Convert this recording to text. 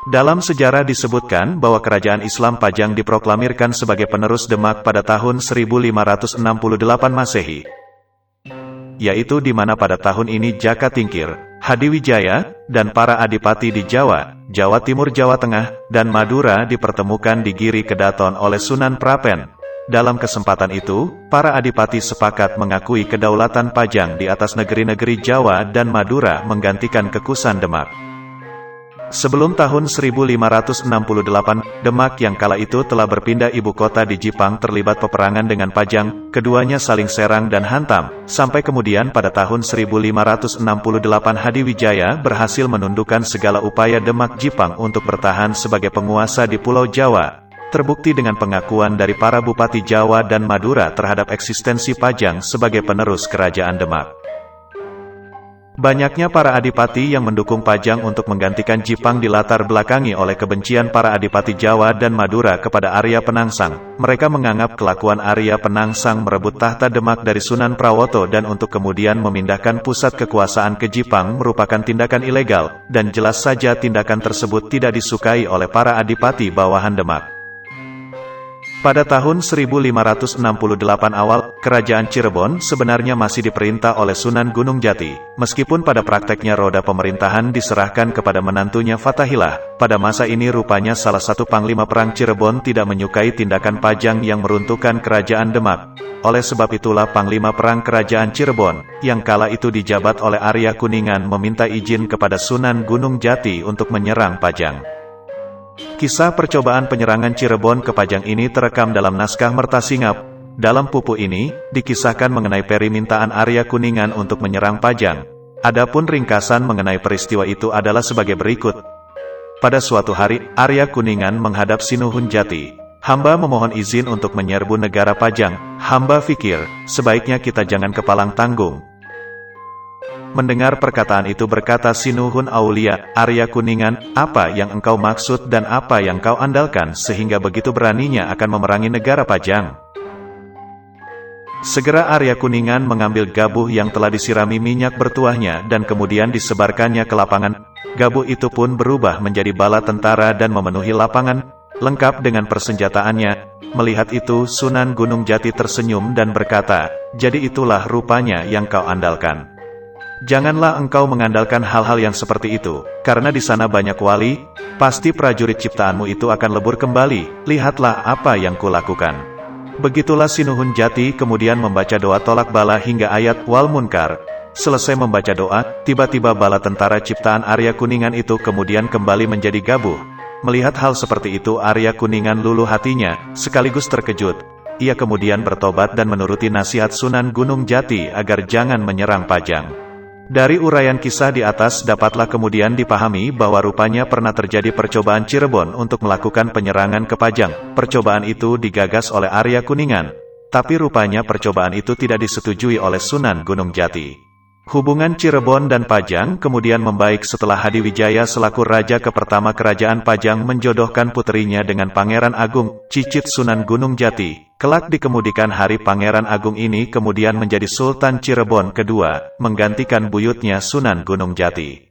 Dalam sejarah disebutkan bahwa kerajaan Islam Pajang diproklamirkan sebagai penerus Demak pada tahun 1568 Masehi. Yaitu di mana pada tahun ini Jaka Tingkir, Hadiwijaya, dan para adipati di Jawa, Jawa Timur, Jawa Tengah, dan Madura dipertemukan di Giri Kedaton oleh Sunan Prapen. Dalam kesempatan itu, para adipati sepakat mengakui kedaulatan Pajang di atas negeri-negeri Jawa dan Madura menggantikan kekuasaan Demak. Sebelum tahun 1568, Demak yang kala itu telah berpindah ibu kota di Jipang terlibat peperangan dengan Pajang, keduanya saling serang dan hantam, sampai kemudian pada tahun 1568 Hadiwijaya berhasil menundukkan segala upaya Demak Jipang untuk bertahan sebagai penguasa di Pulau Jawa, terbukti dengan pengakuan dari para bupati Jawa dan Madura terhadap eksistensi Pajang sebagai penerus kerajaan Demak. Banyaknya para adipati yang mendukung Pajang untuk menggantikan Jipang dilatar belakangi oleh kebencian para adipati Jawa dan Madura kepada Arya Penangsang. Mereka menganggap kelakuan Arya Penangsang merebut tahta Demak dari Sunan Prawoto dan untuk kemudian memindahkan pusat kekuasaan ke Jipang merupakan tindakan ilegal, dan jelas saja tindakan tersebut tidak disukai oleh para adipati bawahan Demak. Pada tahun 1568 awal, Kerajaan Cirebon sebenarnya masih diperintah oleh Sunan Gunung Jati, meskipun pada prakteknya roda pemerintahan diserahkan kepada menantunya Fathahilah. Pada masa ini rupanya salah satu panglima perang Cirebon tidak menyukai tindakan Pajang yang meruntuhkan Kerajaan Demak. Oleh sebab itulah panglima perang Kerajaan Cirebon, yang kala itu dijabat oleh Arya Kuningan meminta izin kepada Sunan Gunung Jati untuk menyerang Pajang. Kisah percobaan penyerangan Cirebon ke Pajang ini terekam dalam naskah Mertasingap. Dalam pupu ini, dikisahkan mengenai permintaan Arya Kuningan untuk menyerang Pajang. Adapun ringkasan mengenai peristiwa itu adalah sebagai berikut. Pada suatu hari, Arya Kuningan menghadap Sinuhun Jati. Hamba memohon izin untuk menyerbu negara Pajang. Hamba fikir, sebaiknya kita jangan kepalang tanggung. Mendengar perkataan itu berkata Sinuhun Aulia, Arya Kuningan, apa yang engkau maksud dan apa yang kau andalkan sehingga begitu beraninya akan memerangi negara Pajang? Segera Arya Kuningan mengambil gabuh yang telah disirami minyak bertuahnya dan kemudian disebarkannya ke lapangan. Gabuh itu pun berubah menjadi bala tentara dan memenuhi lapangan, lengkap dengan persenjataannya. Melihat itu Sunan Gunung Jati tersenyum dan berkata, jadi itulah rupanya yang kau andalkan. Janganlah engkau mengandalkan hal-hal yang seperti itu, karena di sana banyak wali, pasti prajurit ciptaanmu itu akan lebur kembali, lihatlah apa yang kulakukan. Begitulah Sinuhun Jati kemudian membaca doa tolak bala hingga ayat wal munkar. Selesai membaca doa, tiba-tiba bala tentara ciptaan Arya Kuningan itu kemudian kembali menjadi gabuh. Melihat hal seperti itu Arya Kuningan luluh hatinya, sekaligus terkejut. Ia kemudian bertobat dan menuruti nasihat Sunan Gunung Jati agar jangan menyerang Pajang. Dari uraian kisah di atas dapatlah kemudian dipahami bahwa rupanya pernah terjadi percobaan Cirebon untuk melakukan penyerangan ke Pajang. Percobaan itu digagas oleh Arya Kuningan, tapi rupanya percobaan itu tidak disetujui oleh Sunan Gunung Jati. Hubungan Cirebon dan Pajang kemudian membaik setelah Hadiwijaya selaku raja kepertama kerajaan Pajang menjodohkan puterinya dengan Pangeran Agung, cicit Sunan Gunung Jati. Kelak di kemudian hari Pangeran Agung ini kemudian menjadi Sultan Cirebon kedua, menggantikan buyutnya Sunan Gunung Jati.